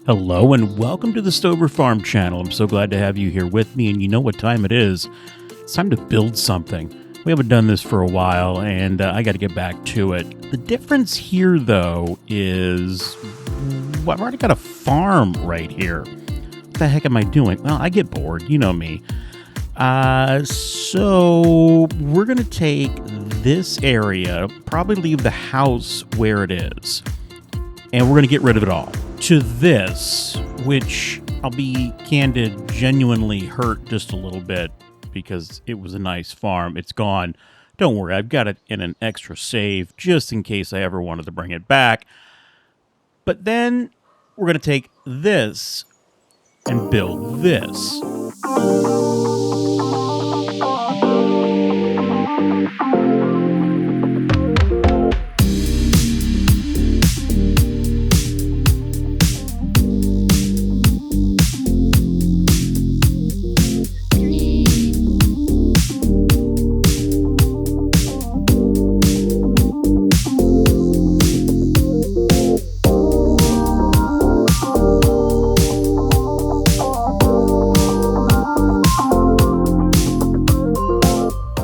Hello and welcome to the Stover Farm channel. I'm so glad to have you here with me, and you know what time it is. It's time to build something. We haven't done this for a while, and I got to get back to it. The difference here, though, is I've already got a farm right here. What the heck am I doing? Well, I get bored. You know me. So we're going to take this area, probably leave the house where it is, and we're going to get rid of it all. To this, which I'll be candid, genuinely hurt just a little bit because it was a nice farm. It's gone. Don't worry, I've got it in an extra save just in case I ever wanted to bring it back. But then we're going to take this and build this.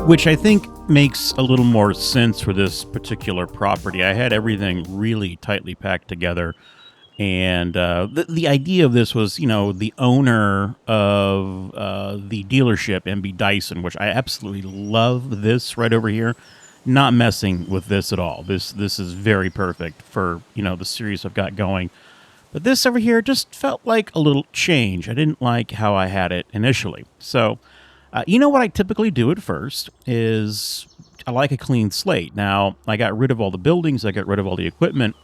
Which I think makes a little more sense for this particular property. I had everything really tightly packed together, and the idea of this was, the owner of the dealership, MB Dyson, which I absolutely love this right over here, not messing with this at all. This is very perfect for, the series I've got going. But this over here just felt like a little change. I didn't like how I had it initially. So what I typically do at first is I like a clean slate. Now, I got rid of all the buildings. I got rid of all the equipment.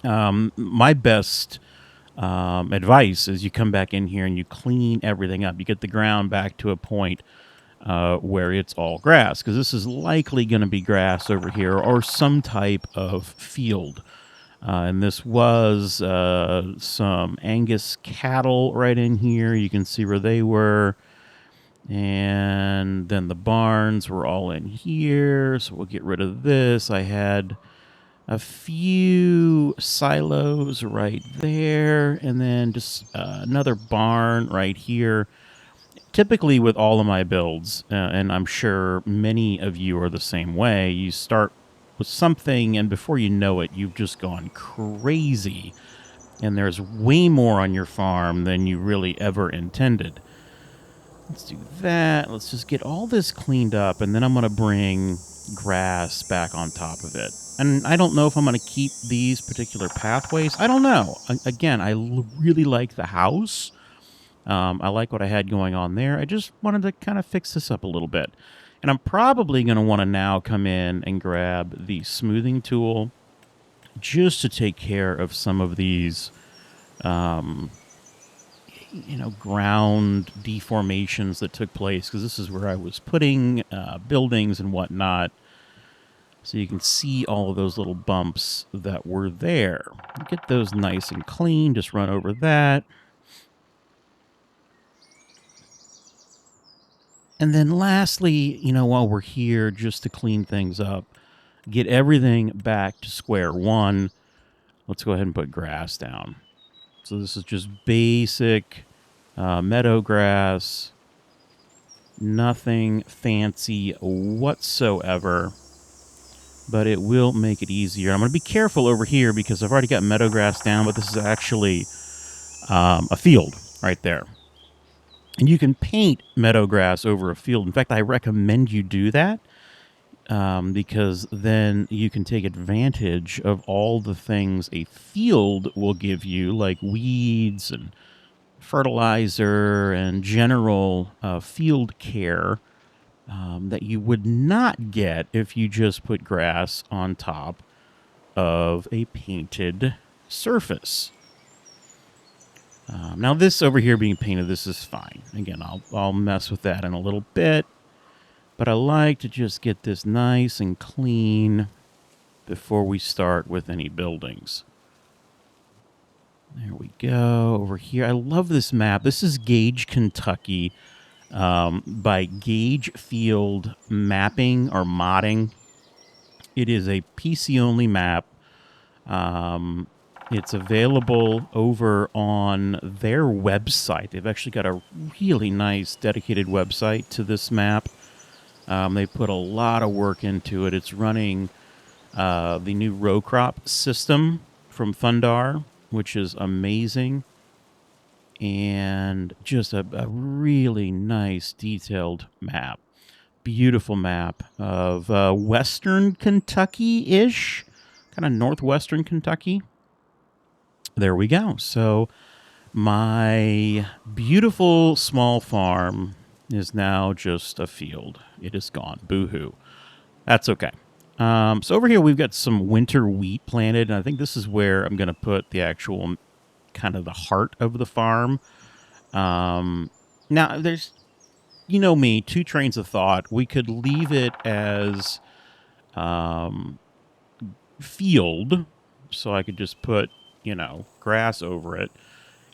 My best advice is you come back in here and you clean everything up. You get the ground back to a point where it's all grass, because this is likely going to be grass over here or some type of field. And this was some Angus cattle right in here. You can see where they were. And then the barns were all in here, so we'll get rid of this. I had a few silos right there, and then just another barn right here. Typically with all of my builds, and I'm sure many of you are the same way, you start with something, and before you know it, you've just gone crazy, and there's way more on your farm than you really ever intended. Let's do that. Let's just get all this cleaned up, and then I'm going to bring grass back on top of it. And I don't know if I'm going to keep these particular pathways. I don't know. Again, I really like the house. I like what I had going on there. I just wanted to kind of fix this up a little bit. And I'm probably going to want to now come in and grab the smoothing tool just to take care of some of these ground deformations that took place, because this is where I was putting buildings and whatnot. So you can see all of those little bumps that were there. Get those nice and clean. Just run over that. And then lastly, while we're here, just to clean things up, get everything back to square one, let's go ahead and put grass down. So this is just basic meadow grass, nothing fancy whatsoever, but it will make it easier. I'm going to be careful over here because I've already got meadow grass down, but this is actually a field right there. And you can paint meadow grass over a field. In fact, I recommend you do that. Because then you can take advantage of all the things a field will give you, like weeds and fertilizer and general field care that you would not get if you just put grass on top of a painted surface. Now this over here being painted, this is fine. Again, I'll mess with that in a little bit. But I like to just get this nice and clean before we start with any buildings. There we go. Over here, I love this map. This is Gage, Kentucky, by Gage Field Mapping or Modding. It is a PC-only map. It's available over on their website. They've actually got a really nice dedicated website to this map. They put a lot of work into it. It's running the new row crop system from Thundar, which is amazing. And just a really nice, detailed map. Beautiful map of western Kentucky-ish, kind of northwestern Kentucky. There we go. So my beautiful small farm is now just a field. It is gone. Boo-hoo. That's okay. So over here we've got some winter wheat planted, and I think this is where I'm going to put the actual kind of the heart of the farm. Now, there's, you know me, two trains of thought. We could leave it as field, so I could just put, grass over it.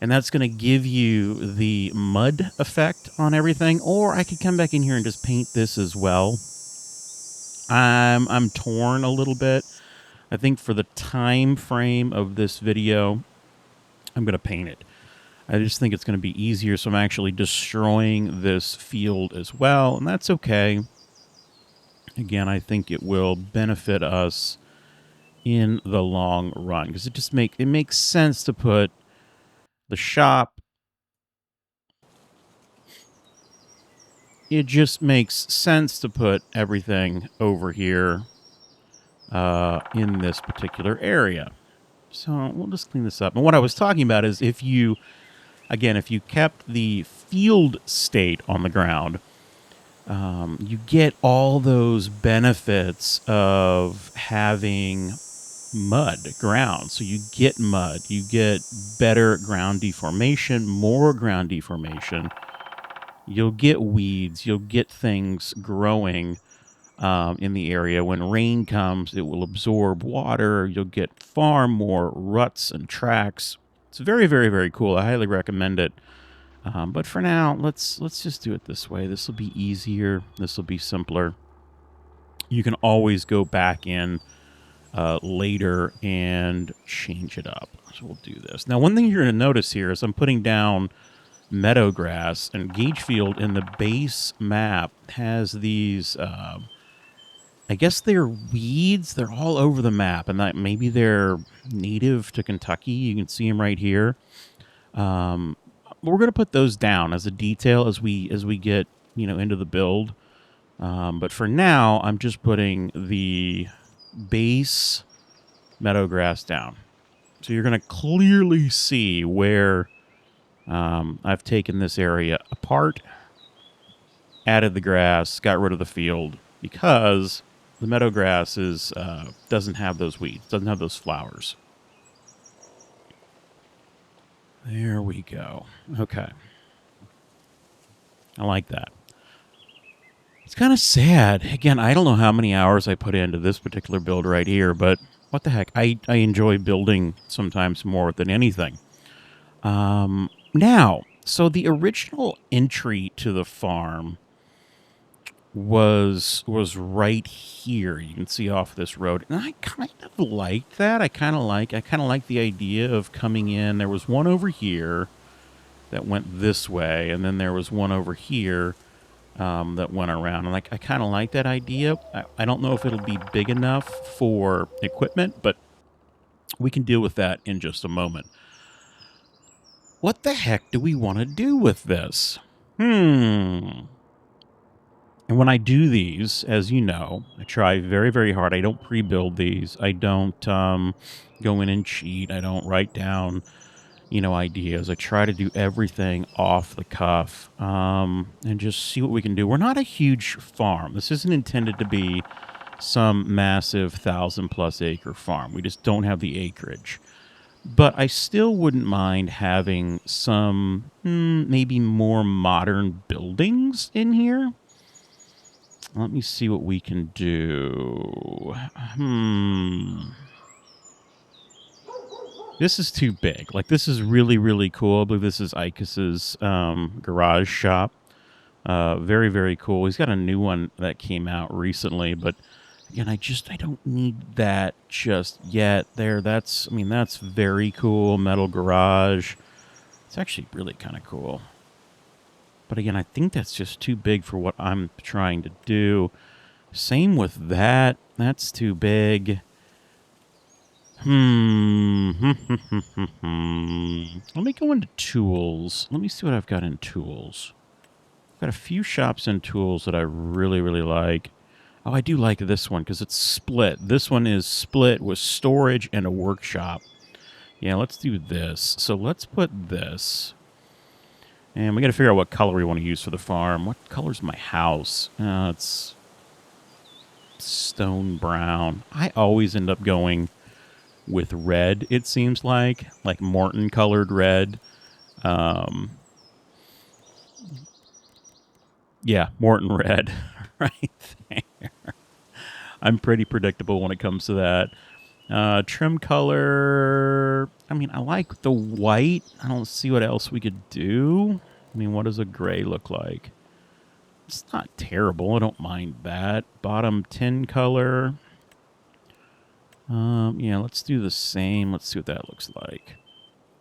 And that's going to give you the mud effect on everything. Or I could come back in here and just paint this as well. I'm torn a little bit. I think for the time frame of this video, I'm going to paint it. I just think it's going to be easier, so I'm actually destroying this field as well, and that's okay. Again, I think it will benefit us in the long run, because it makes sense to put the shop. It just makes sense to put everything over here in this particular area. So we'll just clean this up. And what I was talking about is if you kept the field state on the ground, you get all those benefits of having mud ground. So you get mud, you get better ground deformation, more ground deformation. You'll get weeds, you'll get things growing in the area. When rain comes, it will absorb water. You'll get far more ruts and tracks. It's very, very, very cool. I highly recommend it. But for now, let's just do it this way. This will be easier. This will be simpler. You can always go back in later and change it up. So we'll do this. Now, one thing you're going to notice here is I'm putting down meadow grass, and gauge field in the base map has these, I guess they're weeds. They're all over the map, and maybe they're native to Kentucky. You can see them right here. We're going to put those down as a detail as we get into the build. But for now, I'm just putting the base meadow grass down. So you're going to clearly see where I've taken this area apart, added the grass, got rid of the field, because the meadow grass doesn't have those weeds, doesn't have those flowers. There we go. Okay. I like that. It's kind of sad. Again, I don't know how many hours I put into this particular build right here, but what the heck? I enjoy building sometimes more than anything. Now, so the original entry to the farm was right here. You can see off this road, and I kind of liked that. I kind of like the idea of coming in. There was one over here that went this way, and then there was one over here that went around. And I kind of like that idea. I don't know if it'll be big enough for equipment, but we can deal with that in just a moment. What the heck do we want to do with this? And when I do these, as you know, I try very, very hard. I don't pre-build these. I don't go in and cheat. I don't write down, ideas. I try to do everything off the cuff and just see what we can do. We're not a huge farm. This isn't intended to be some massive 1,000+ acre farm. We just don't have the acreage. But I still wouldn't mind having some maybe more modern buildings in here. Let me see what we can do. This is too big. Like, this is really, really cool. I believe this is Icus's garage shop. Very, very cool. He's got a new one that came out recently, but Again, I don't need that just yet. There, that's very cool. Metal garage. It's actually really kind of cool. But again, I think that's just too big for what I'm trying to do. Same with that. That's too big. Let me go into tools. Let me see what I've got in tools. I've got a few shops in tools that I really, really like. Oh, I do like this one because it's split. This one is split with storage and a workshop. Yeah, let's do this. So let's put this. And we got to figure out what color we want to use for the farm. What color's my house? It's stone brown. I always end up going with red, it seems like Morton colored red. Yeah, Morton red right there. I'm pretty predictable when it comes to that. Trim color, I like the white. I don't see what else we could do. What does a gray look like? It's not terrible. I don't mind that. Bottom tin color. Yeah, let's do the same. Let's see what that looks like.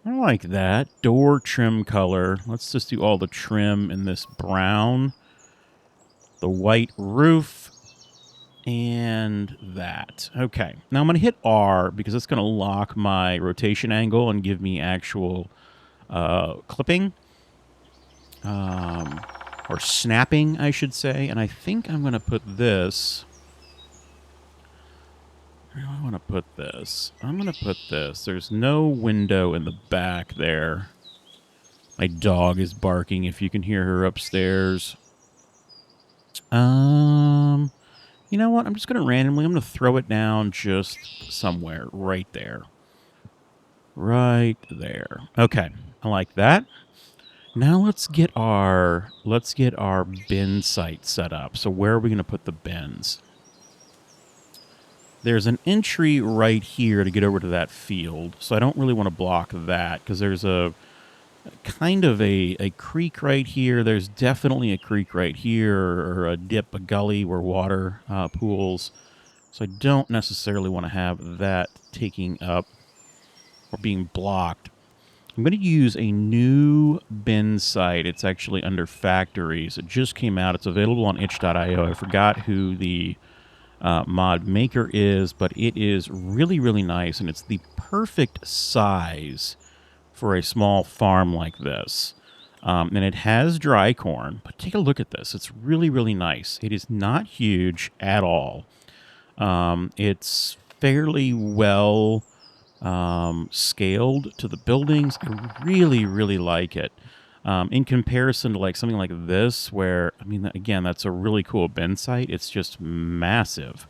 I like that. Door trim color. Let's just do all the trim in this brown. The white roof. And that. Okay. Now I'm going to hit R because it's going to lock my rotation angle and give me actual clipping. Or snapping, I should say. And I think I'm going to put this... Where do I want to put this? I'm going to put this. There's no window in the back there. My dog is barking if you can hear her upstairs. You know what? I'm just going to randomly, I'm going to throw it down just somewhere right there. Right there. Okay. I like that. Now let's get our bin site set up. So where are we going to put the bins? There's an entry right here to get over to that field. So I don't really want to block that because there's a kind of a creek right here. There's definitely a creek right here, or a dip, a gully where water pools. So I don't necessarily want to have that taking up or being blocked. I'm going to use a new bin site. It's actually under factories. It just came out. It's available on itch.io. I forgot who the mod maker is, but it is really, really nice, and it's the perfect size for a small farm like this. And it has dry corn, but take a look at this. It's really, really nice. It is not huge at all. It's fairly well scaled to the buildings. I really, really like it. In comparison to something like this, where, again, that's a really cool bin site. It's just massive.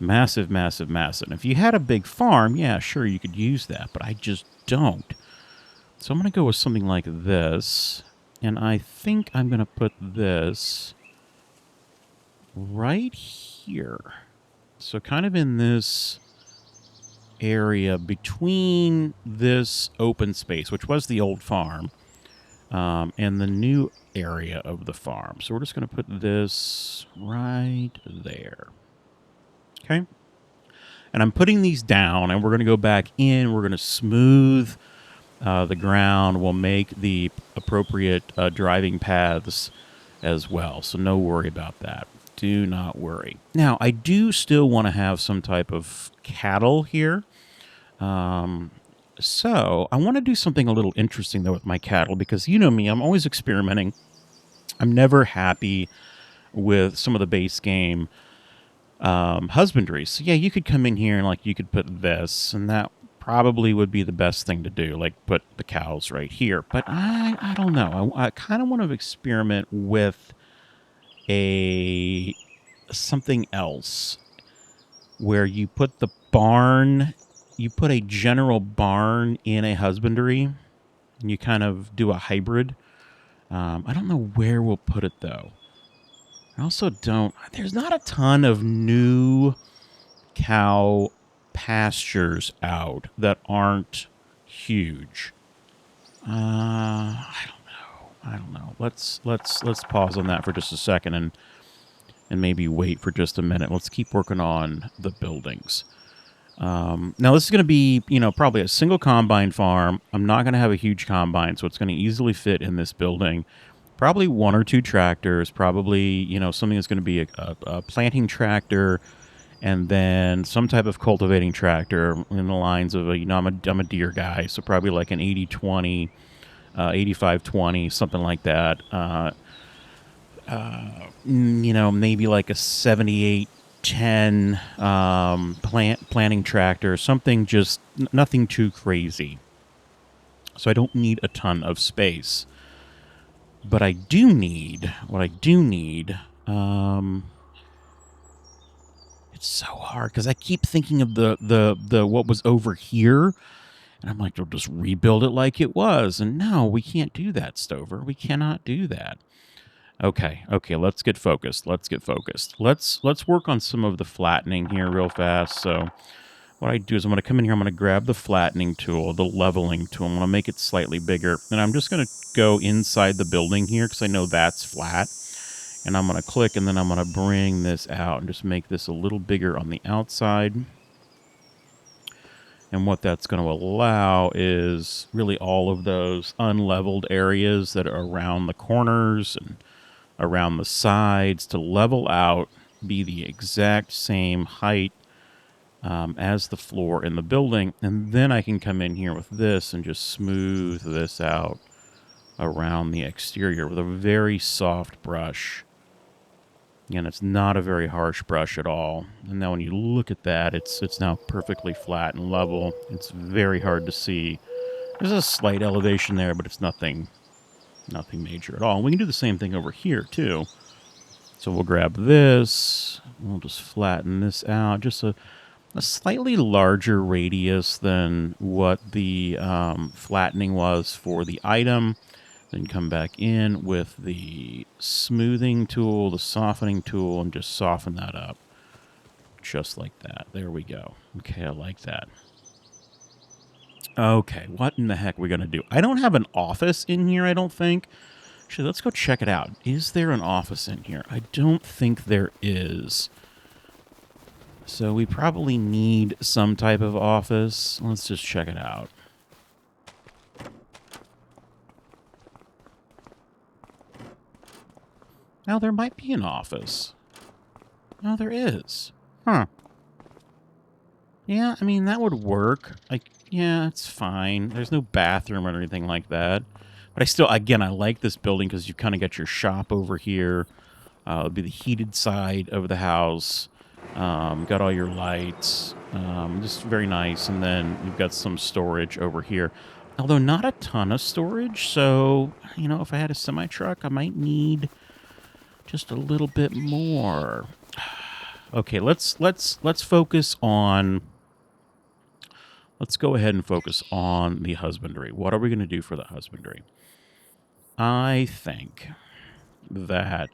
Massive, massive, massive. And if you had a big farm, yeah, sure, you could use that, but I just don't. So I'm going to go with something like this, and I think I'm going to put this right here. So kind of in this area between this open space, which was the old farm, and the new area of the farm. So we're just going to put this right there. Okay? And I'm putting these down, and we're going to go back in. We're going to smooth the ground. We'll make the appropriate driving paths as well. So no worry about that. Do not worry. Now, I do still want to have some type of cattle here. So I want to do something a little interesting, though, with my cattle, because you know me, I'm always experimenting. I'm never happy with some of the base game husbandry. So yeah, you could come in here and you could put this, and that probably would be the best thing to do, put the cows right here. But I don't know. I kind of want to experiment with something else where you put the barn, you put a general barn in a husbandry, and you kind of do a hybrid. I don't know where we'll put it, though. I also don't... There's not a ton of new cow pastures out that aren't huge. I don't know. Let's pause on that for just a second and and maybe wait for just a minute. Let's keep working on the buildings. Now, this is going to be, probably a single combine farm. I'm not going to have a huge combine, so it's going to easily fit in this building. Probably 1 or 2 tractors, probably, something that's going to be a planting tractor, and then some type of cultivating tractor in the lines of, I'm a deer guy, so probably like an 80-20, 85-20, something like that. Maybe like a 78-10 planting tractor, something just nothing too crazy. So I don't need a ton of space. But what I do need, it's so hard because I keep thinking of the what was over here, and I'm like, they'll just rebuild it like it was. And no, we can't do that, Stover. We cannot do that. Okay, let's get focused. Let's work on some of the flattening here real fast. So what I do is I'm going to come in here, I'm going to grab the flattening tool, the leveling tool. I'm going to make it slightly bigger. And I'm just going to go inside the building here because I know that's flat. And I'm going to click, and then I'm going to bring this out and just make this a little bigger on the outside. And what that's going to allow is really all of those unleveled areas that are around the corners and around the sides to level out, be the exact same height as the floor in the building. And then I can come in here with this and just smooth this out around the exterior with a very soft brush. And it's not a very harsh brush at all. And now when you look at that, it's now perfectly flat and level. It's very hard to see. There's a slight elevation there, but it's nothing major at all. And we can do the same thing over here, too. So we'll grab this. We'll just flatten this out. Just a slightly larger radius than what the flattening was for the item. Then come back in with the smoothing tool, the softening tool, and just soften that up. Just like that. There we go. Okay, I like that. Okay, what in the heck are we going to do? I don't have an office in here, I don't think. Actually, let's go check it out. Is there an office in here? I don't think there is. So we probably need some type of office. Let's just check it out. Now, there might be an office. No, there is. Huh. Yeah, I mean, that would work. Yeah, it's fine. There's no bathroom or anything like that. But I still, again, I like this building because you've kind of got your shop over here. It'll be the heated side of the house. Got all your lights. Just very nice. And then you've got some storage over here. Although not a ton of storage. So, if I had a semi-truck, I might need just a little bit more. Okay, let's focus on... Let's go ahead and focus on the husbandry. What are we going to do for the husbandry? I think that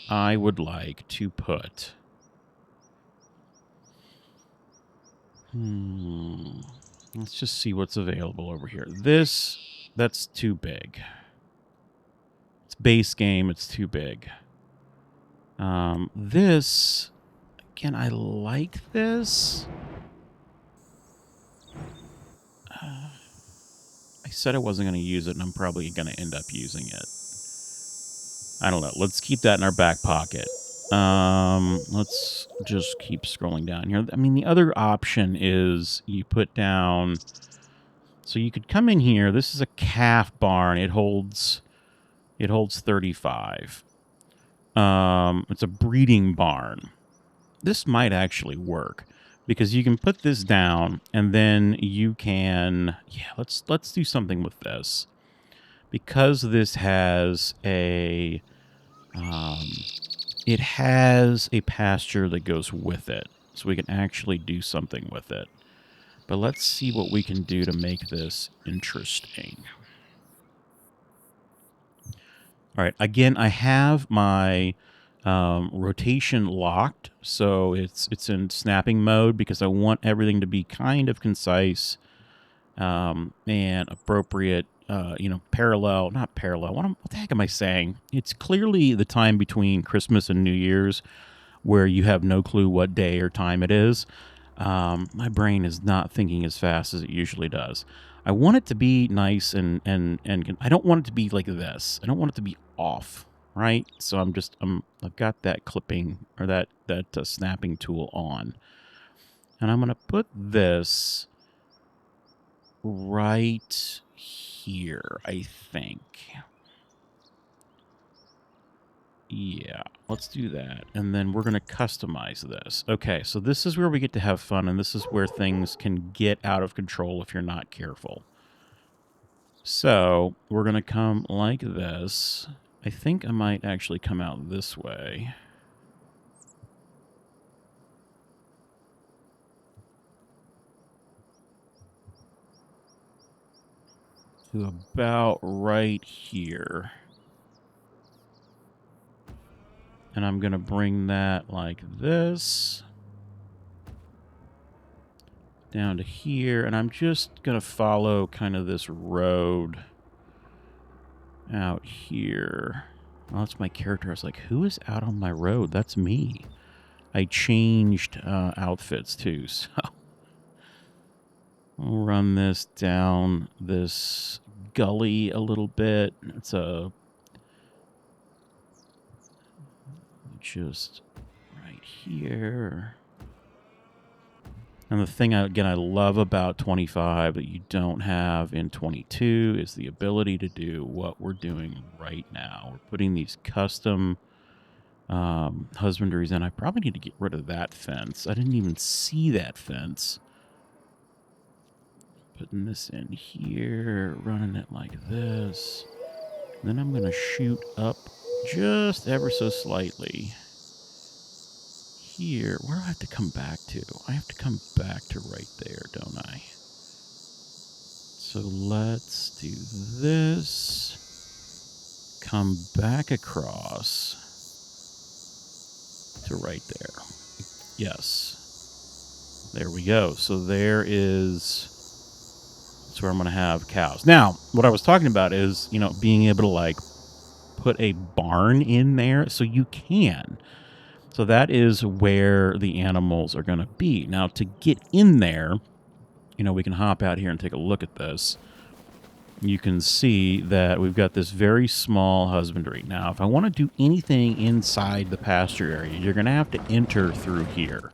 I would like to put... Let's just see what's available over here. That's too big. It's base game, it's too big. This, again, I like this. I said I wasn't going to use it, and I'm probably going to end up using it. I don't know. Let's keep that in our back pocket. Let's just keep scrolling down here. I mean, the other option is you put down... So you could come in here. This is a calf barn. It holds 35. It's a breeding barn. This might actually work because you can put this down and then you can... Yeah, let's do something with this. Because this has a... it has a pasture that goes with it. So we can actually do something with it. But let's see what we can do to make this interesting. All right, again, I have my rotation locked, so it's in snapping mode because I want everything to be kind of concise and appropriate, parallel, not parallel. What the heck am I saying? It's clearly the time between Christmas and New Year's, where you have no clue what day or time it is. My brain is not thinking as fast as it usually does. I want it to be nice and I don't want it to be like this. I don't want it to be off, right? So I've got that clipping or that snapping tool on, and I'm gonna put this right here, I think. Yeah, let's do that. And then we're going to customize this. Okay, so this is where we get to have fun, and this is where things can get out of control if you're not careful. So we're going to come like this. I think I might actually come out this way. To about right here. And I'm going to bring that like this. Down to here. And I'm just going to follow kind of this road out here. Well, that's my character. I was like, who is out on my road? That's me. I changed outfits too, so I'll run this down this gully a little bit. It's just right here. And the thing, again, I love about 25 that you don't have in 22 is the ability to do what we're doing right now. We're putting these custom husbandries in. I probably need to get rid of that fence. I didn't even see that fence. Putting this in here, running it like this. Then I'm going to shoot up just ever so slightly. Here, where do I have to come back to? I have to come back to right there, don't I? So let's do this. Come back across to right there. Yes. There we go. So there is... That's where I'm going to have cows. Now, what I was talking about is, being able to, like, put a barn in there so you can. So that is where the animals are going to be. Now, to get in there, we can hop out here and take a look at this. You can see that we've got this very small husbandry. Now, if I want to do anything inside the pasture area, you're going to have to enter through here.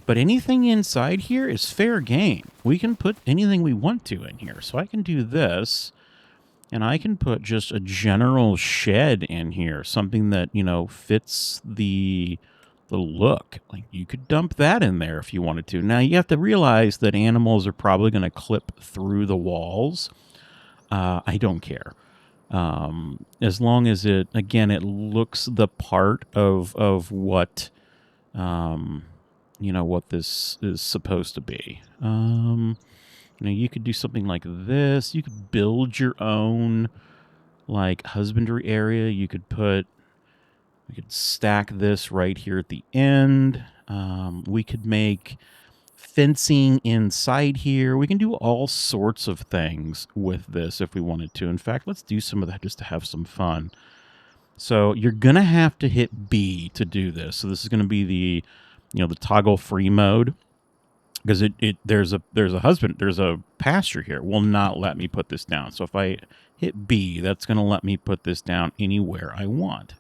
But anything inside here is fair game. We can put anything we want to in here. So I can do this, and I can put just a general shed in here, something that, fits the look. Like, you could dump that in there if you wanted to. Now, you have to realize that animals are probably going to clip through the walls. I don't care. As long as it looks the part of what, what this is supposed to be. You could do something like this. You could build your own, like, husbandry area. We could stack this right here at the end. We could make fencing inside here. We can do all sorts of things with this if we wanted to. In fact, let's do some of that just to have some fun. So you're going to have to hit B to do this. So this is going to be the toggle free mode, because there's a pasture here. It will not let me put this down. So if I hit B, that's going to let me put this down anywhere I want.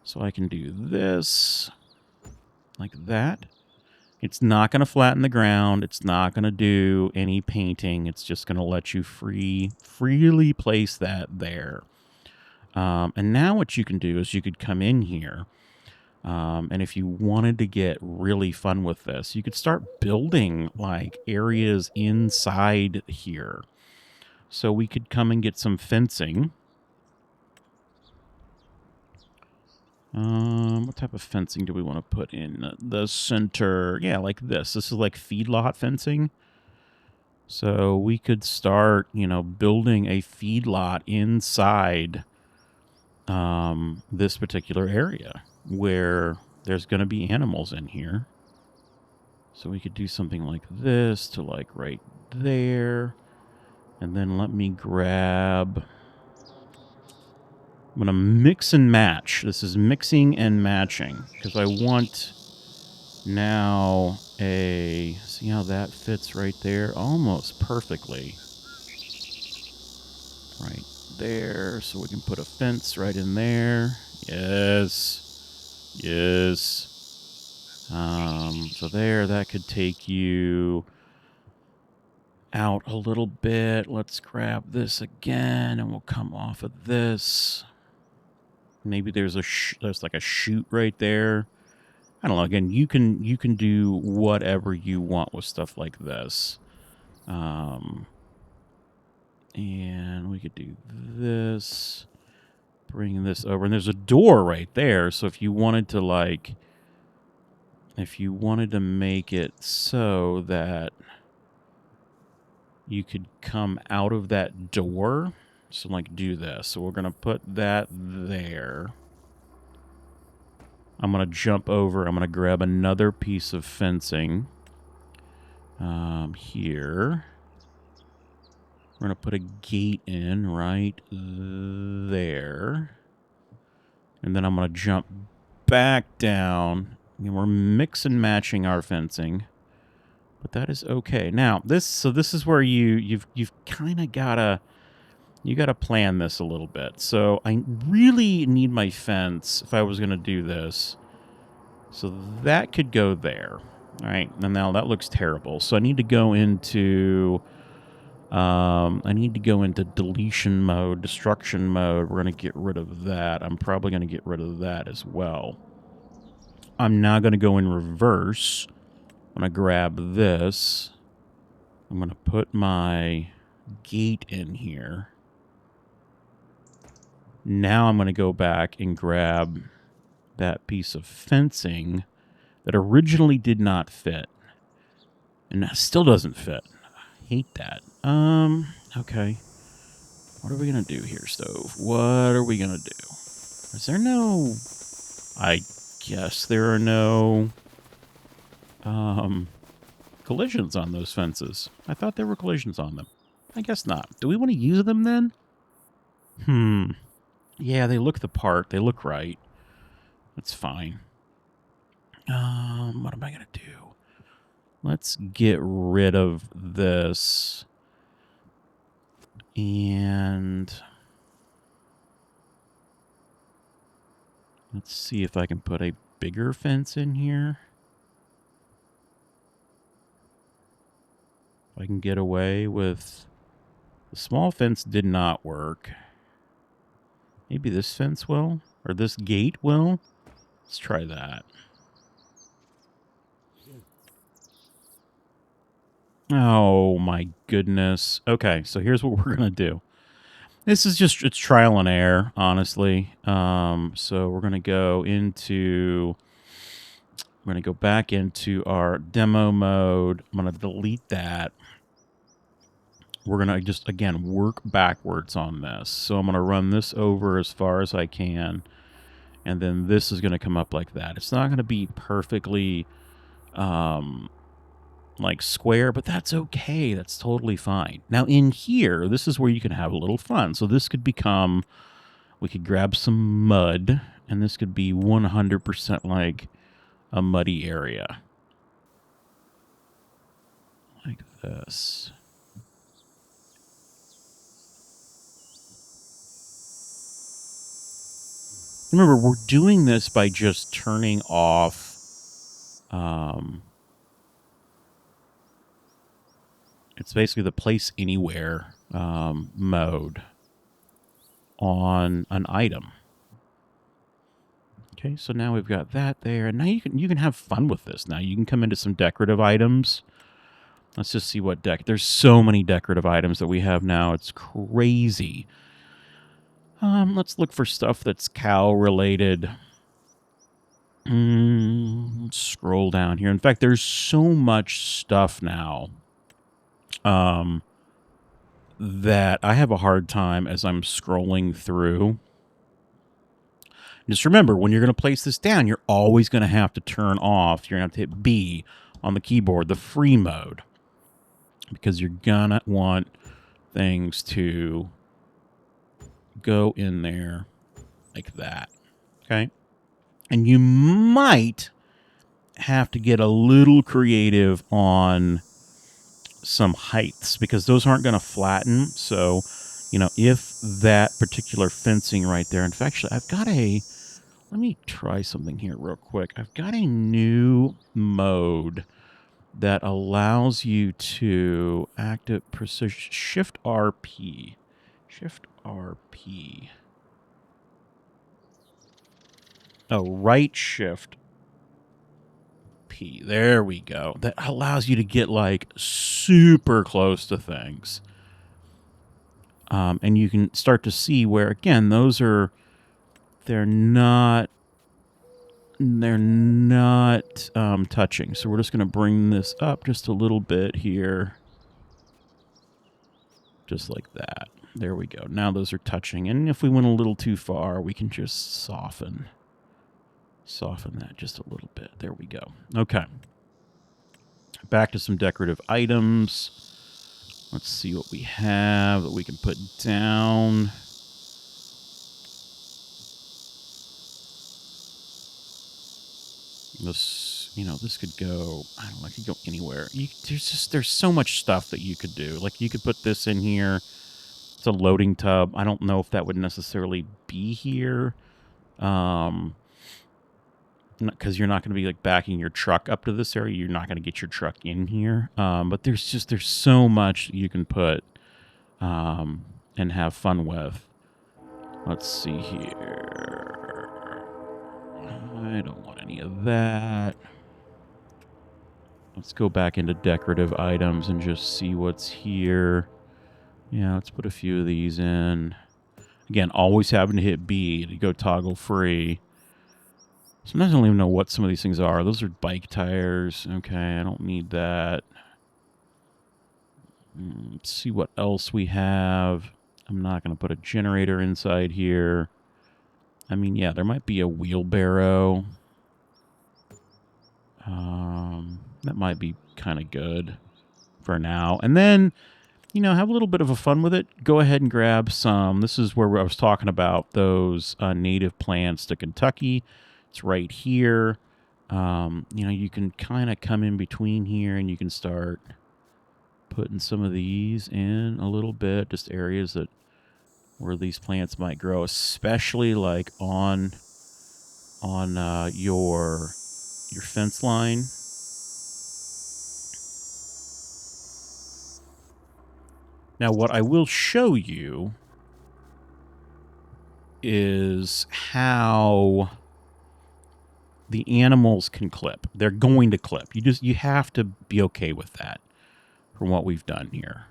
So I can do this like that. It's not going to flatten the ground. It's not going to do any painting. It's just going to let you freely place that there. And now what you can do is you could come in here, and if you wanted to get really fun with this, you could start building, like, areas inside here. So we could come and get some fencing. What type of fencing do we want to put in the center? Yeah, like this. This is like feedlot fencing. So we could start, building a feedlot inside this particular area where there's going to be animals in here. So we could do something like this to, like, right there. And then let me grab I'm going to mix and match. This is mixing and matching because I want now a... See how that fits right there? Almost perfectly. Right there. So we can put a fence right in there. Yes. Yes. So there, that could take you out a little bit. Let's grab this again, and we'll come off of this. Maybe there's there's like a chute right there. I don't know. Again, you can do whatever you want with stuff like this. And we could do this. Bring this over, and there's a door right there. So if you wanted to make it so that you could come out of that door. So, like, do this. So we're going to put that there. I'm going to jump over. I'm going to grab another piece of fencing here. We're going to put a gate in right there. And then I'm going to jump back down. And we're mix and matching our fencing. But that is okay. Now, this is where you've kind of gotta plan this a little bit. So I really need my fence if I was gonna do this. So that could go there. All right, and now that looks terrible. So I need to go into deletion mode, destruction mode. We're gonna get rid of that. I'm probably gonna get rid of that as well. I'm now gonna go in reverse. I'm going to grab this. I'm going to put my gate in here. Now I'm going to go back and grab that piece of fencing that originally did not fit. And that still doesn't fit. I hate that. Okay. What are we going to do here, Stove? What are we going to do? Is there no... I guess there are no... collisions on those fences. I thought there were collisions on them. I guess not. Do we want to use them then? Yeah, they look the part. They look right. That's fine. What am I going to do? Let's get rid of this. And let's see if I can put a bigger fence in here. I can get away with... The small fence did not work. Maybe this fence will? Or this gate will? Let's try that. Oh my goodness. Okay, so here's what we're going to do. This is just, it's trial and error, honestly. So we're going to go into... I'm going to go back into our demo mode. I'm going to delete that. We're going to just, again, work backwards on this. So I'm going to run this over as far as I can. And then this is going to come up like that. It's not going to be perfectly, like, square, but that's okay. That's totally fine. Now, in here, this is where you can have a little fun. So this could become, we could grab some mud, and this could be 100% like a muddy area. Like this. Remember, we're doing this by just turning off it's basically the place anywhere mode on an item. Okay, so now we've got that there, and now you can have fun with this. Now you can come into some decorative items. Let's just see what there's so many decorative items that we have now. It's crazy. Let's look for stuff that's cow related. Let's scroll down here. In fact, there's so much stuff now that I have a hard time as I'm scrolling through. Just remember, when you're going to place this down, you're always going to have to turn off. You're going to have to hit B on the keyboard, the free mode, because you're going to want things to go in there like that. Okay. And you might have to get a little creative on some heights because those aren't going to flatten. So, if that particular fencing right there, in fact, actually, let me try something here real quick. I've got a new mode that allows you to active precision shift RP. Shift RP. Oh, right shift P. There we go. That allows you to get like super close to things. And you can start to see where, again, they're not touching. So we're just going to bring this up just a little bit here. Just like that. There we go. Now those are touching. And if we went a little too far, we can just soften that just a little bit. There we go. Okay. Back to some decorative items. Let's see what we have that we can put down. This could go, I don't know, it could go anywhere. There's so much stuff that you could do. Like, you could put this in here. It's a loading tub. I don't know if that would necessarily be here. Because you're not going to be like backing your truck up to this area. You're not going to get your truck in here. But there's so much you can put and have fun with. Let's see here. I don't want any of that. Let's go back into decorative items and just see what's here. Yeah, let's put a few of these in. Again, always having to hit B to go toggle free. Sometimes I don't even know what some of these things are. Those are bike tires. Okay, I don't need that. Let's see what else we have. I'm not going to put a generator inside here. I mean, yeah, there might be a wheelbarrow. That might be kind of good for now. And then, have a little bit of a fun with it. Go ahead and grab some. This is where I was talking about those native plants to Kentucky. It's right here. You can kind of come in between here and you can start putting some of these in a little bit, just areas where these plants might grow, especially like on your fence line. Now, what I will show you is how the animals can clip. They're going to clip. You have to be okay with that from what we've done here.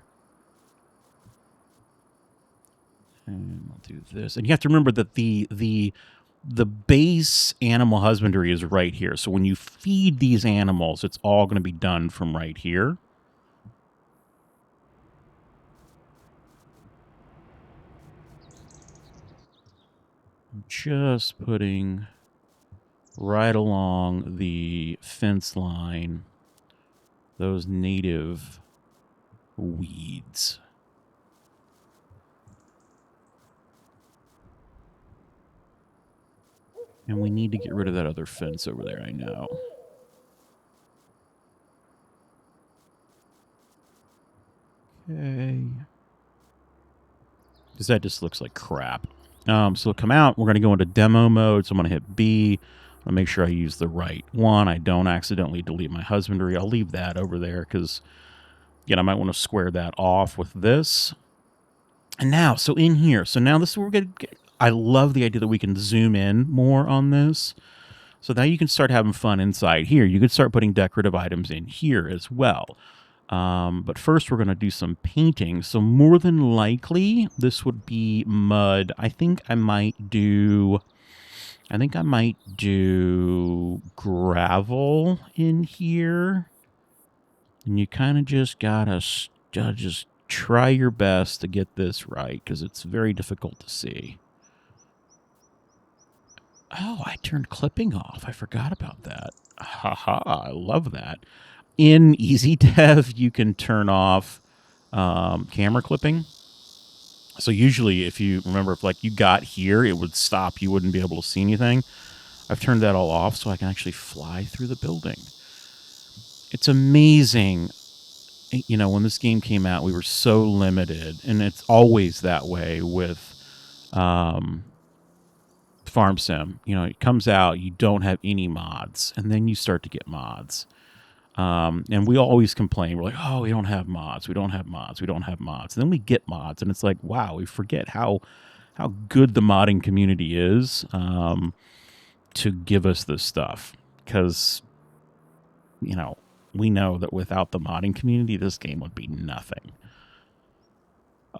And I'll do this. And you have to remember that the base animal husbandry is right here. So when you feed these animals, it's all going to be done from right here. I'm just putting right along the fence line those native weeds. And we need to get rid of that other fence over there, I know. Okay. Because that just looks like crap. So come out. We're going to go into demo mode. So I'm going to hit B. I'm going to make sure I use the right one. I don't accidentally delete my husbandry. I'll leave that over there because, again, I might want to square that off with this. And now, so in here. So now this is where we're going to get. I love the idea that we can zoom in more on this. So now you can start having fun inside here. You could start putting decorative items in here as well. But first we're going to do some painting. So more than likely, this would be mud. I think I might do gravel in here. And you kind of just gotta just try your best to get this right, because it's very difficult to see. Oh, I turned clipping off. I forgot about that. Haha, I love that. In Easy Dev, you can turn off camera clipping. So usually, if you remember, if like you got here, it would stop. You wouldn't be able to see anything. I've turned that all off so I can actually fly through the building. It's amazing. You know, when this game came out, we were so limited, and it's always that way with Farm Sim. You know, it comes out, you don't have any mods, and then you start to get mods. And we always complain. We're like, oh, we don't have mods. We don't have mods. We don't have mods. And then we get mods, and it's like, wow, we forget how good the modding community is to give us this stuff. Because, you know, we know that without the modding community, this game would be nothing.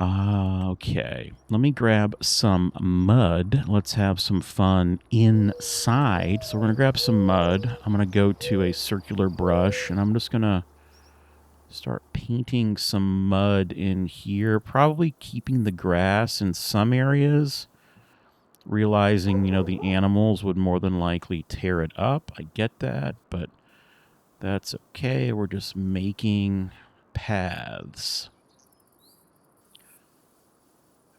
Okay, let me grab some mud. Let's have some fun inside. So we're going to grab some mud. I'm going to go to a circular brush, and I'm just going to start painting some mud in here, probably keeping the grass in some areas, realizing, you know, the animals would more than likely tear it up. I get that, but that's okay. We're just making paths.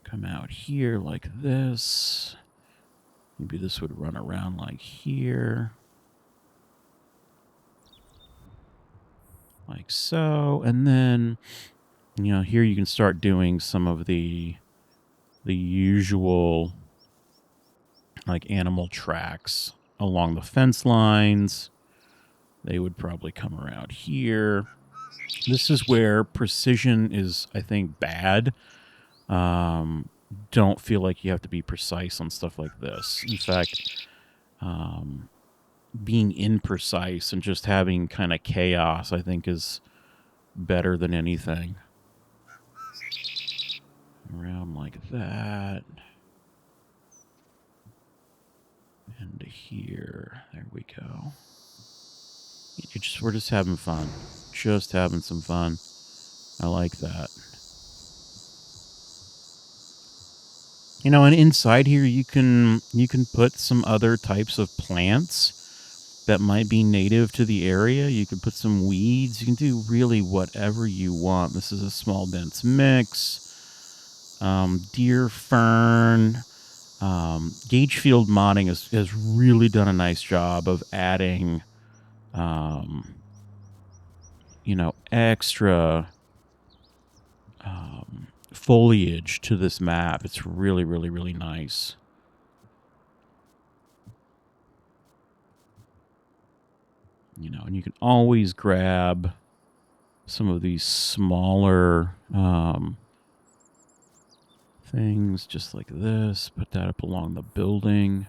Come out here like this. Maybe this would run around like here. Like so. And then, you know, here you can start doing some of the usual like animal tracks along the fence lines. They would probably come around here. This is where precision is, I think, bad. Don't feel like you have to be precise on stuff like this. In fact, being imprecise and just having kind of chaos, I think, is better than anything. Around like that. And here. There we go. We're just having fun. Just having some fun. I like that. You know, and inside here you can put some other types of plants that might be native to the area. You can put some weeds. You can do really whatever you want. This is a small dense mix. Deer fern. Gauge field modding has really done a nice job of adding, you know, extra foliage to this map. It's really, really, really nice. You know, and you can always grab some of these smaller things just like this. Put that up along the building.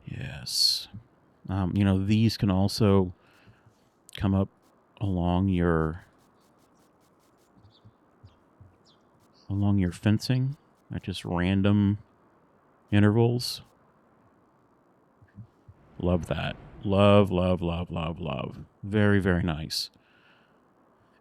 Yes. You know, these can also come up along your fencing at just random intervals. Love that. Love, love, love, love, love. Very, very nice.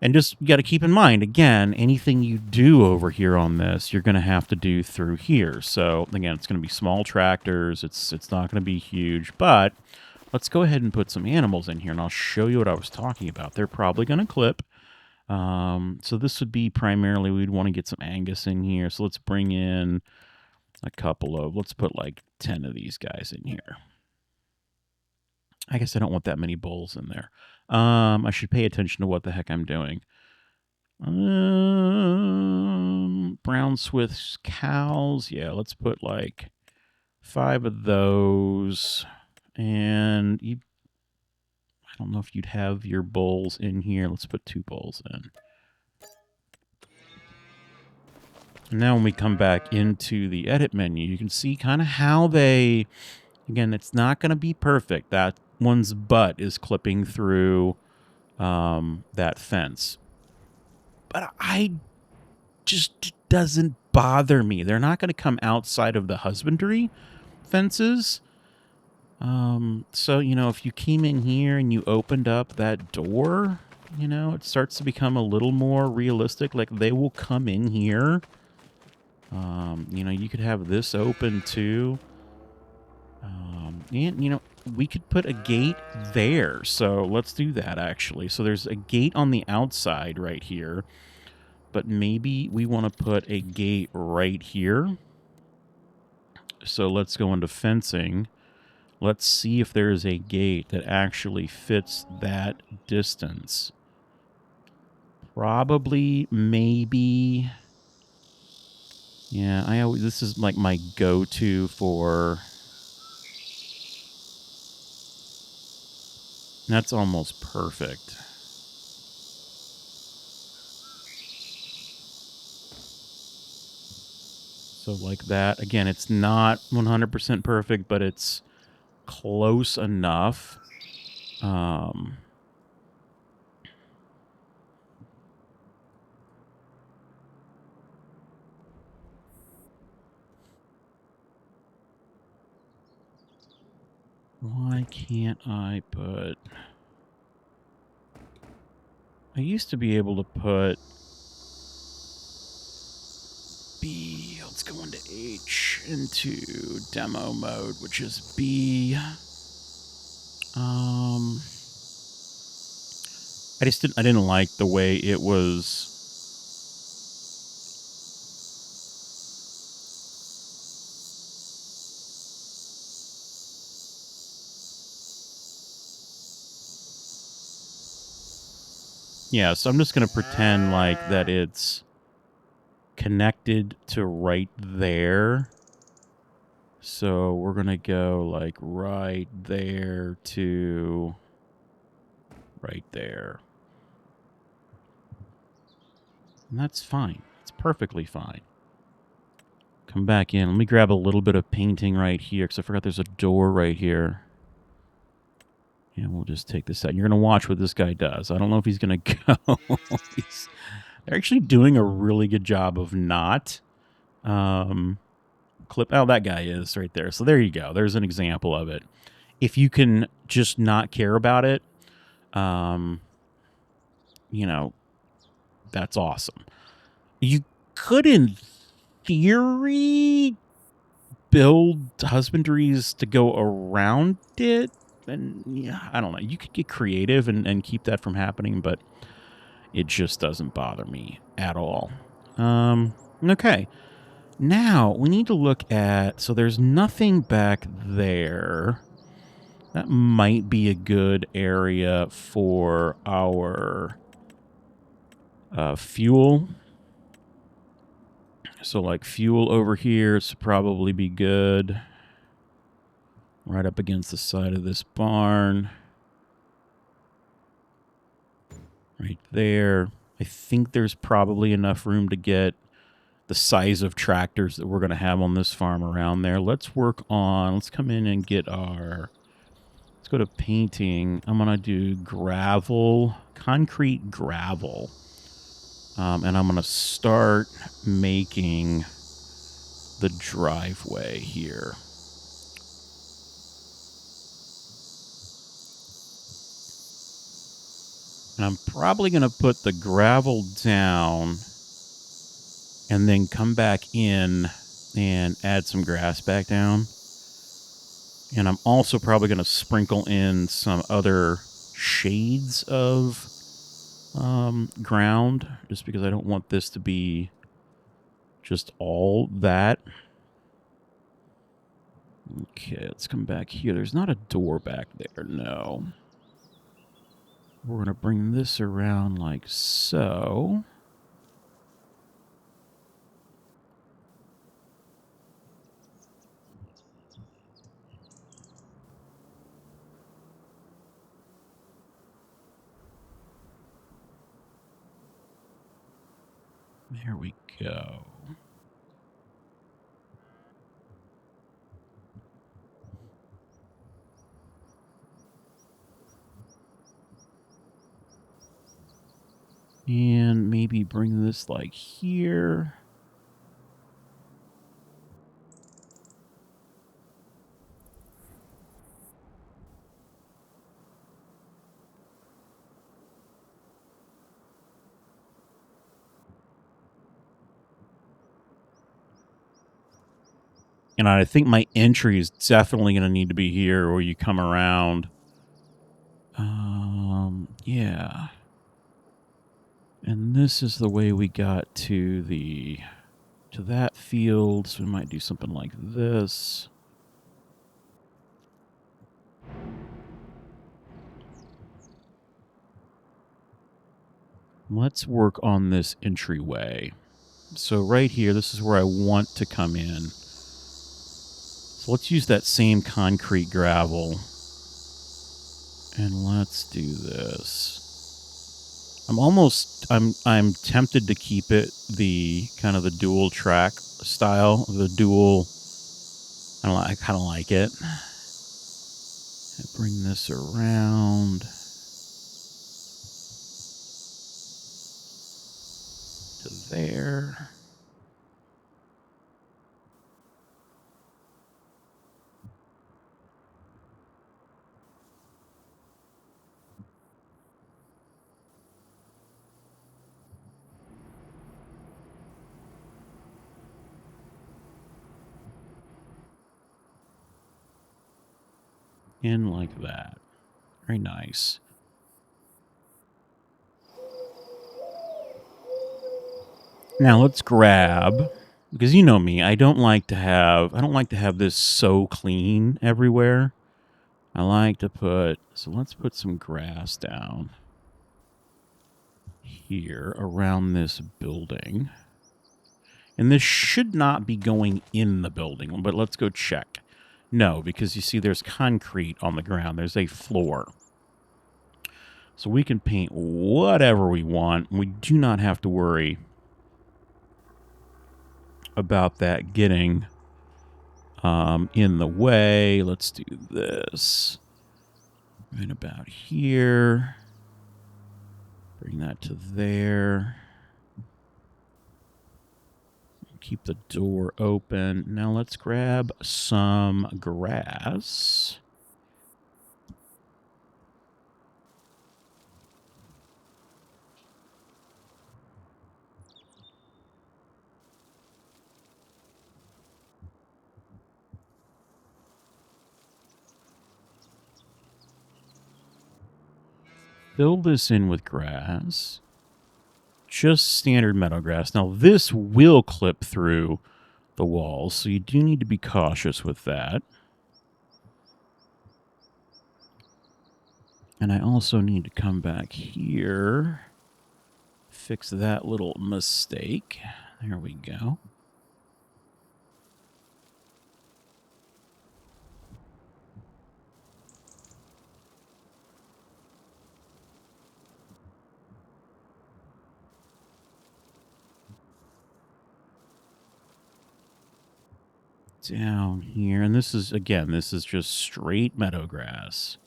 And just, you got to keep in mind, again, anything you do over here on this, you're going to have to do through here. So, again, it's going to be small tractors. It's not going to be huge. But let's go ahead and put some animals in here, and I'll show you what I was talking about. They're probably going to clip. So this would be primarily, we'd want to get some Angus in here. So let's bring in a couple of, let's put like 10 of these guys in here. I guess I don't want that many bulls in there. I should pay attention to what the heck I'm doing. Brown Swiss cows. Yeah, let's put like 5 of those. And I don't know if you'd have your bulls in here. Let's put 2 bulls in. And now when we come back into the edit menu, you can see kind of how they, again, it's not going to be perfect. That one's butt is clipping through that fence. But I just doesn't bother me. They're not going to come outside of the husbandry fences. So, you know, if you came in here and you opened up that door, you know, it starts to become a little more realistic. Like, they will come in here. You know, you could have this open too. And, you know, we could put a gate there. So let's do that, actually. So there's a gate on the outside right here. but maybe we want to put a gate right here. So let's go into fencing. Let's see if there is a gate that actually fits that distance. Probably, maybe. Yeah, this is like my go-to for... That's almost perfect. So like that. Again, it's not 100% perfect, but it's close enough. Why can't I put... I used to be able to put B. Let's go into H, into demo mode, which is B. I didn't like the way it was. Yeah, so I'm just going to pretend like that it's connected to right there. So we're going to go like right there to right there. And that's fine. It's perfectly fine. Come back in. Let me grab a little bit of painting right here because I forgot there's a door right here. And we'll just take this out. You're going to watch what this guy does. I don't know if he's going to go. They're actually doing a really good job of not clip. Oh, that guy is right there. So there you go. There's an example of it. If you can just not care about it, you know, that's awesome. You could, in theory, build husbandries to go around it. And yeah, I don't know. You could get creative and keep that from happening, but it just doesn't bother me at all. Okay. Now, we need to look at... So there's nothing back there. That might be a good area for our fuel. So, like, fuel over here should probably be good. Right up against the side of this barn. Right there. I think there's probably enough room to get the size of tractors that we're going to have on this farm around there. Let's work on... Let's come in and get our... Let's go to painting. I'm going to do gravel. Concrete gravel. And I'm going to start making the driveway here. And I'm probably going to put the gravel down and then come back in and add some grass back down. And I'm also probably going to sprinkle in some other shades of ground, just because I don't want this to be just all that. Okay, let's come back here. There's not a door back there, no. We're going to bring this around like so. There we go. And maybe bring this like here. And I think my entry is definitely going to need to be here where you come around. Yeah. And this is the way we got to that field, so we might do something like this. Let's work on this entryway. So right here, this is where I want to come in. So let's use that same concrete gravel. And let's do this. I'm tempted to keep it the kind of the dual track style, the dual. I kind of like it. And bring this around to there. In like that. Very nice. Now let's grab, because you know me, I don't like to have this so clean everywhere. I like to so let's put some grass down here around this building. And this should not be going in the building, but let's go check. No, because you see there's concrete on the ground. There's a floor. So we can paint whatever we want. We do not have to worry about that getting in the way. Let's do this. Right about here. Bring that to there. Keep the door open. Now let's grab some grass. Fill this in with grass. Just standard meadow grass. Now this will clip through the walls, so you do need to be cautious with that. And I also need to come back here, fix that little mistake. There we go. Down here, and this is just straight meadow grass.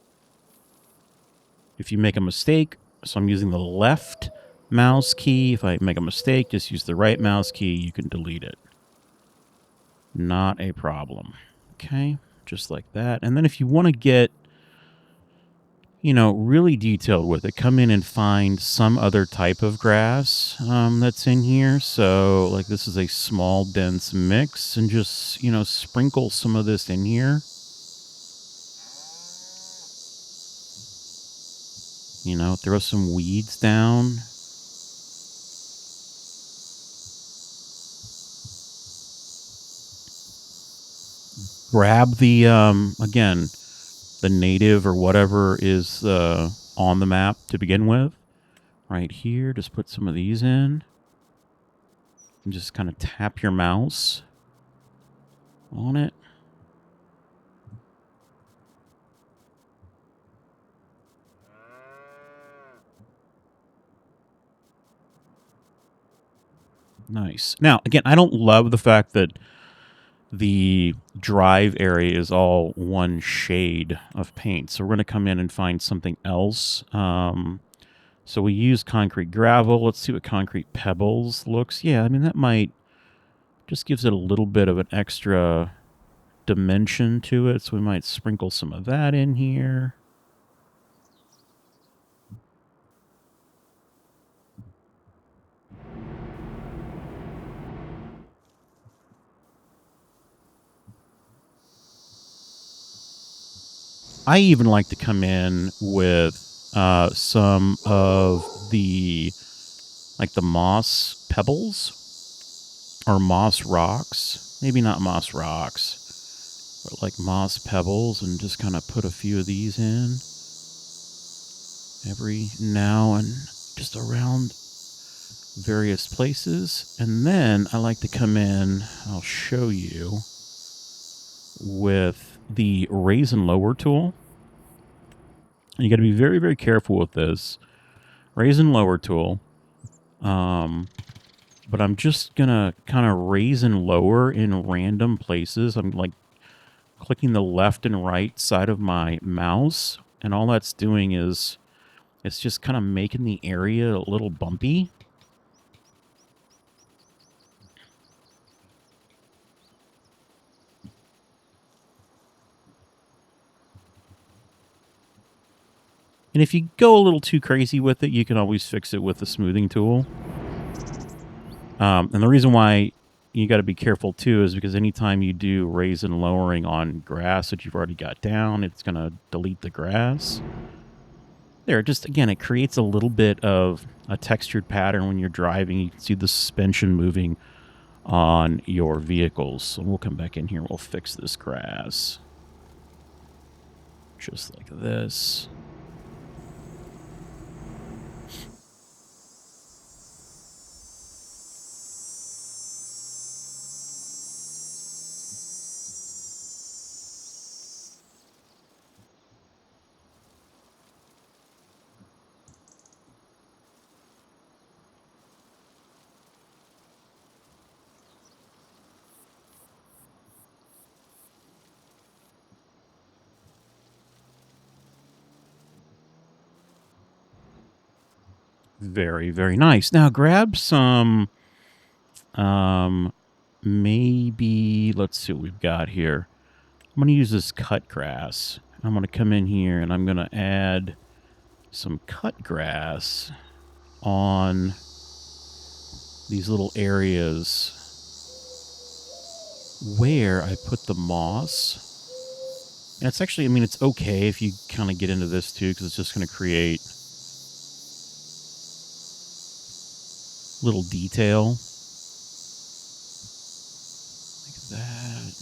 If you make a mistake, so I'm using the left mouse key. If I make a mistake, just use the right mouse key. You can delete it. Not a problem. Okay, just like that. And then if you want to get, really detailed with it, come in and find some other type of grass that's in here. So like this is a small dense mix, and just, sprinkle some of this in here. Throw some weeds down. Grab the, again, the native or whatever is on the map to begin with. Right here, just put some of these in. And just kind of tap your mouse on it. Nice. Now, again, I don't love the fact that the drive area is all one shade of paint. So we're going to come in and find something else. So we use concrete gravel. Let's see what concrete pebbles looks. Yeah, I mean, that might just gives it a little bit of an extra dimension to it. So we might sprinkle some of that in here. I even like to come in with some of the like the moss pebbles or moss rocks. Maybe not moss rocks, but like moss pebbles, and just kind of put a few of these in every now and just around various places. And then I like to come in, I'll show you, with the raise and lower tool. You got to be very, very careful with this raise and lower tool. But I'm just going to kind of raise and lower in random places. I'm like clicking the left and right side of my mouse, and all that's doing is it's just kind of making the area a little bumpy. And if you go a little too crazy with it, you can always fix it with the smoothing tool. And the reason why you got to be careful too is because anytime you do raise and lowering on grass that you've already got down, it's going to delete the grass. There, just again, it creates a little bit of a textured pattern when you're driving. You can see the suspension moving on your vehicles. So we'll come back in here. We'll fix this grass. Just like this. Very, very nice. Now grab some, maybe, let's see what we've got here. I'm going to use this cut grass. I'm going to come in here and I'm going to add some cut grass on these little areas where I put the moss. And it's actually, I mean, it's okay if you kind of get into this too, because it's just going to create little detail like that.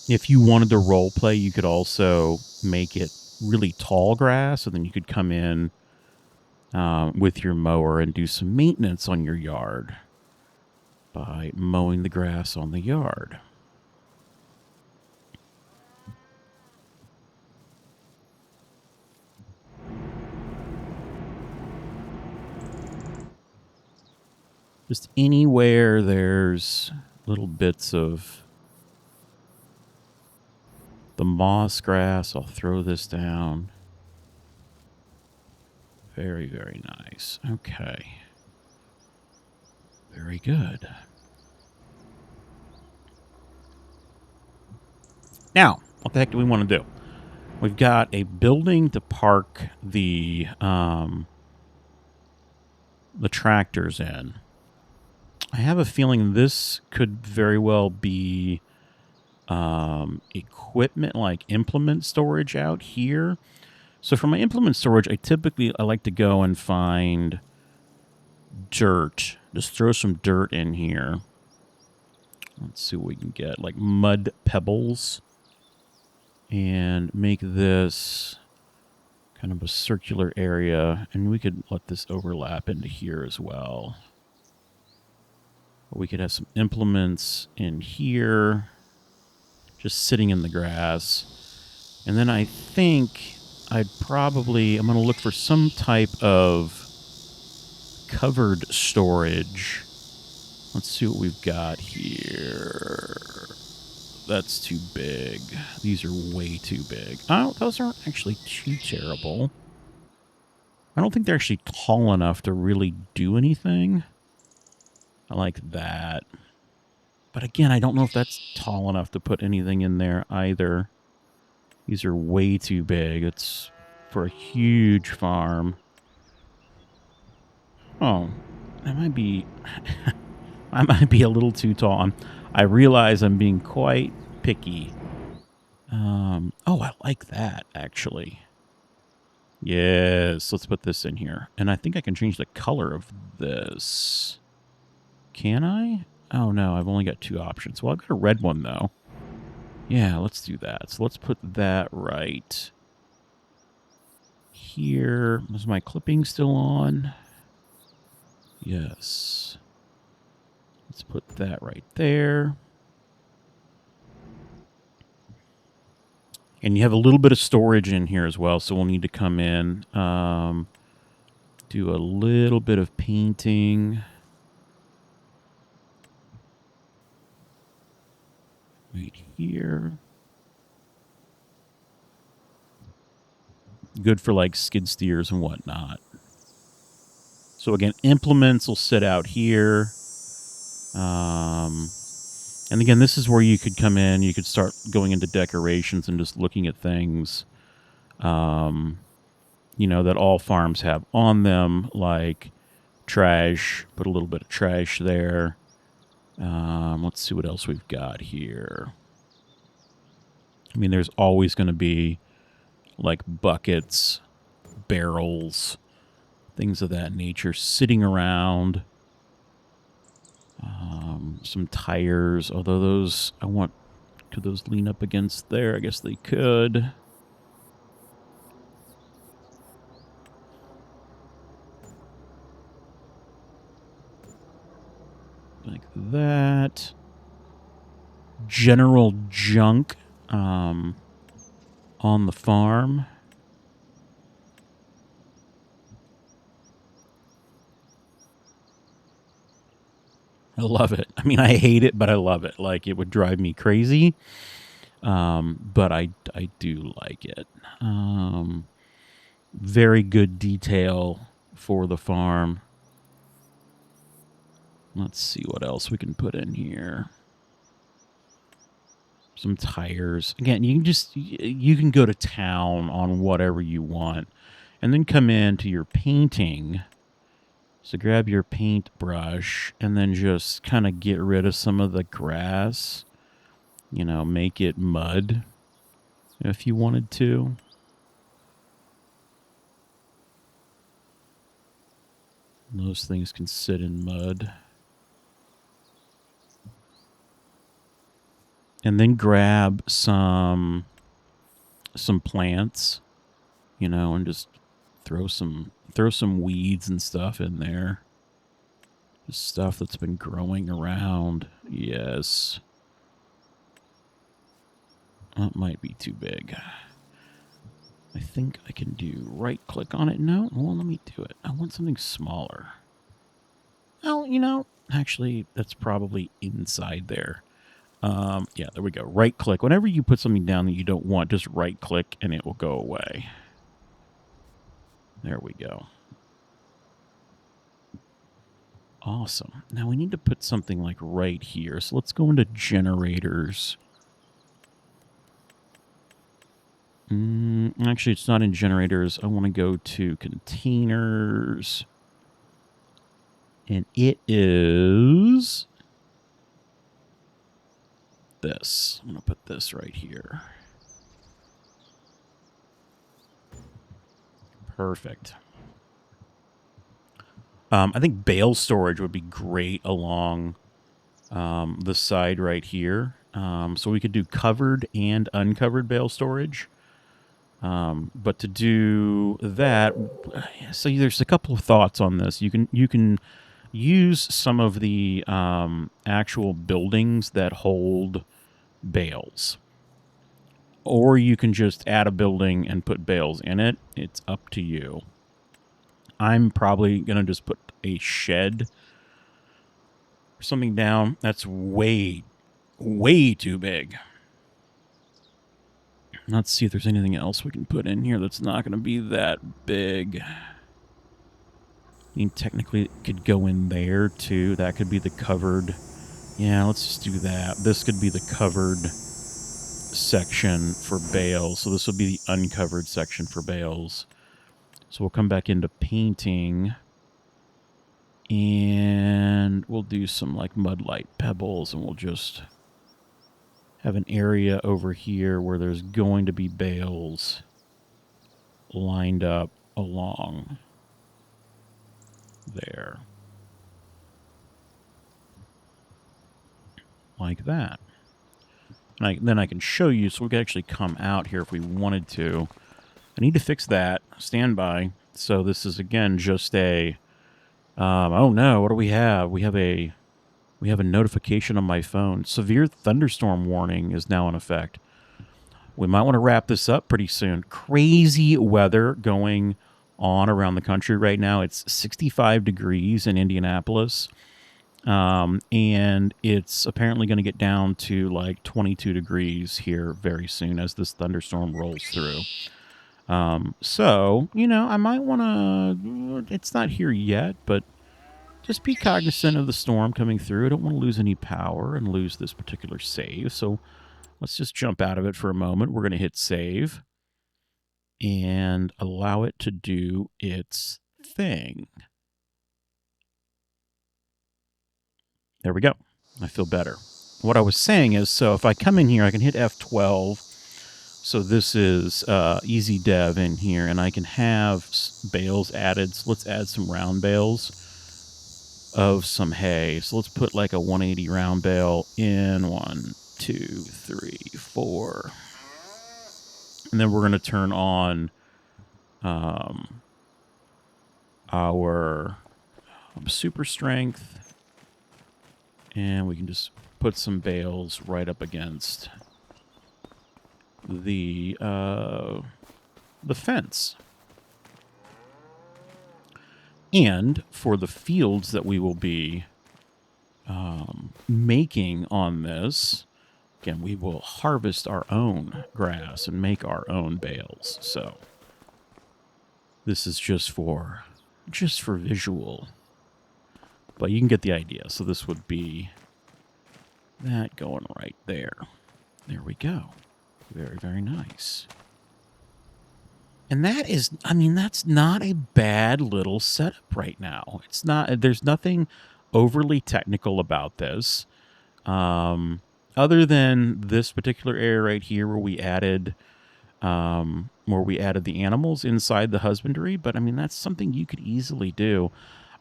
If you wanted to role play, you could also make it really tall grass, and then you could come in with your mower and do some maintenance on your yard by mowing the grass on the yard. Just anywhere there's little bits of the moss grass, I'll throw this down. Very, very nice. Okay. Very good. Now, what the heck do we want to do? We've got a building to park the tractors in. I have a feeling this could very well be equipment, like implement storage out here. So for my implement storage, I like to go and find dirt. Just throw some dirt in here. Let's see what we can get, like mud pebbles, and make this kind of a circular area, and we could let this overlap into here as well. We could have some implements in here, just sitting in the grass. And then I think I'm going to look for some type of covered storage. Let's see what we've got here. That's too big. These are way too big. Oh, those aren't actually too terrible. I don't think they're actually tall enough to really do anything. I like that. But again, I don't know if that's tall enough to put anything in there either. These are way too big. It's for a huge farm. Oh, that might be... I might be a little too tall. I realize I'm being quite picky. Oh, I like that, actually. Yes, let's put this in here. And I think I can change the color of this. Can I? Oh, no, I've only got 2 options. Well, I've got a red one, though. Yeah, let's do that. So let's put that right here. Is my clipping still on? Yes. Let's put that right there. And you have a little bit of storage in here as well, so we'll need to come in, do a little bit of painting. Right here. Good for like skid steers and whatnot. So again, implements will sit out here. And again, this is where you could come in. You could start going into decorations and just looking at things, you know, that all farms have on them, like trash. Put a little bit of trash there. Let's see what else we've got here. I mean, there's always going to be like buckets, barrels, things of that nature sitting around. Some tires, although those, could those lean up against there? I guess they could. Like that. General junk on the farm. I love it. I mean, I hate it, but I love it. Like, it would drive me crazy. But I do like it. Very good detail for the farm. Let's see what else we can put in here. Some tires. Again, you can go to town on whatever you want. And then come into your painting. So grab your paintbrush and then just kind of get rid of some of the grass. You know, make it mud if you wanted to. Those things can sit in mud. And then grab some plants, you know, and just throw some weeds and stuff in there. Just stuff that's been growing around. Yes. That might be too big. I think I can do right click on it. No, well, let me do it. I want something smaller. Oh, you know, actually, that's probably inside there. Yeah, there we go. Right click. Whenever you put something down that you don't want, just right click and it will go away. There we go. Awesome. Now we need to put something like right here. So let's go into generators. Actually, it's not in generators. I want to go to containers. And it is this. I'm going to put this right here. Perfect. I think bale storage would be great along the side right here. So we could do covered and uncovered bale storage. But to do that, so there's a couple of thoughts on this. You can use some of the actual buildings that hold bales. Or you can just add a building and put bales in it. It's up to you. I'm probably going to just put a shed or something down. That's way, way too big. Let's see if there's anything else we can put in here that's not going to be that big. I mean, technically, it could go in there, too. That could be the covered. Yeah, let's just do that. This could be the covered section for bales. So this will be the uncovered section for bales. So we'll come back into painting. And we'll do some, like, mudlight pebbles. And we'll just have an area over here where there's going to be bales lined up along there. Like that. And then I can show you, so we could actually come out here if we wanted to. I need to fix that. Stand by. So this is, again, just a... oh no, what do we have? We have a notification on my phone. Severe thunderstorm warning is now in effect. We might want to wrap this up pretty soon. Crazy weather going on around the country right now. It's 65 degrees in Indianapolis. And it's apparently going to get down to like 22 degrees here very soon as this thunderstorm rolls through. So, you know, I might want to... It's not here yet, but just be cognizant of the storm coming through. I don't want to lose any power and lose this particular save. So let's just jump out of it for a moment. We're going to hit save and allow it to do its thing. There we go. I feel better. What I was saying is, so if I come in here, I can hit F12. So this is easy dev in here, and I can have bales added. So let's add some round bales of some hay. So let's put like a 180 round bale in 1, 2, 3, 4. And then we're going to turn on our super strength. And we can just put some bales right up against the fence. And for the fields that we will be making on this, again, we will harvest our own grass and make our own bales. So this is just for visual. But you can get the idea. So this would be that going right there. There we go. Very, very nice. And that is, I mean, that's not a bad little setup right now. It's not, there's nothing overly technical about this. Other than this particular area right here where we added the animals inside the husbandry. But I mean, that's something you could easily do.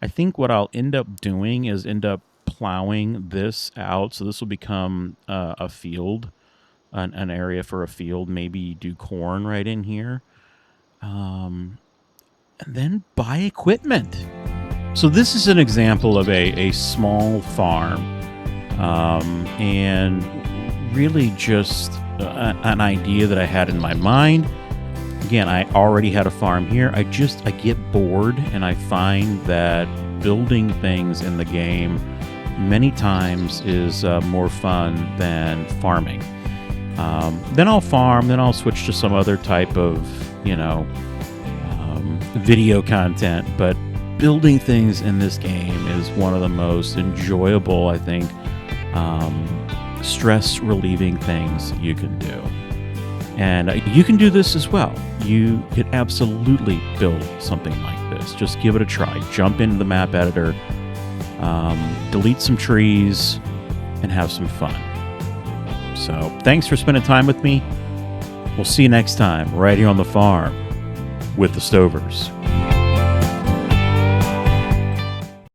I think what I'll end up doing is end up plowing this out. So this will become a field, an area for a field. Maybe do corn right in here. And then buy equipment. So this is an example of a small farm. And really just an idea that I had in my mind. Again, I already had a farm here. I get bored, and I find that building things in the game many times is more fun than farming. Then I'll farm, then I'll switch to some other type of, video content. But building things in this game is one of the most enjoyable, I think, stress-relieving things you can do. And you can do this as well. You could absolutely build something like this. Just give it a try. Jump into the map editor, delete some trees, and have some fun. So thanks for spending time with me. We'll see you next time right here on the farm with the Stovers.